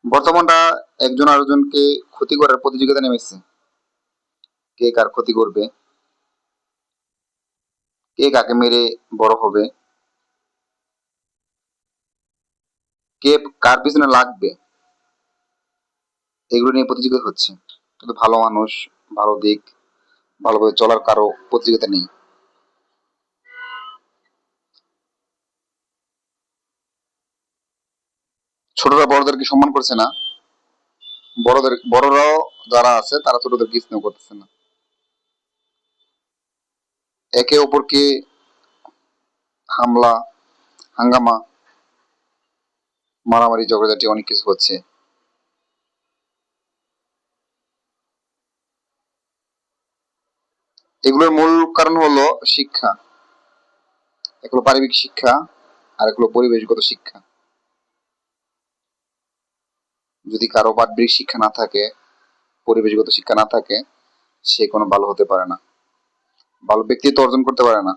বর্তমানটা একজন আরেকজনকে ক্ষতি করার প্রতিযোগিতা নেমেছে। কে কার ক্ষতি করবে, কে কাকে মেরে বড় হবে, কে কার পিছনে লাগবে, এগুলো নিয়ে প্রতিযোগিতা হচ্ছে। কিন্তু ভালো মানুষ, ভালো দিক, ভালোভাবে চলার কারো প্রতিযোগিতা নেই। ছোটরা বড়দেরকে সম্মান করছে না, বড়রাও যারা আছে তারা ছোটদেরকে স্নেহ করতেছে না। একে অপরকে হামলা, হাঙ্গামা, মারামারি, ঝগড়াঝাটি অনেক কিছু হচ্ছে। এগুলোর মূল কারণ হলো শিক্ষা। এক হলো পারিবারিক শিক্ষা, আর এক হলো পরিবেশগত শিক্ষা। যদি কারো পারিবারিক শিক্ষা না থাকে, পরিবেশগত শিক্ষা না থাকে, সে কোনো ভালো হতে পারে না, ভালো ব্যক্তিত্ব অর্জন করতে পারে না।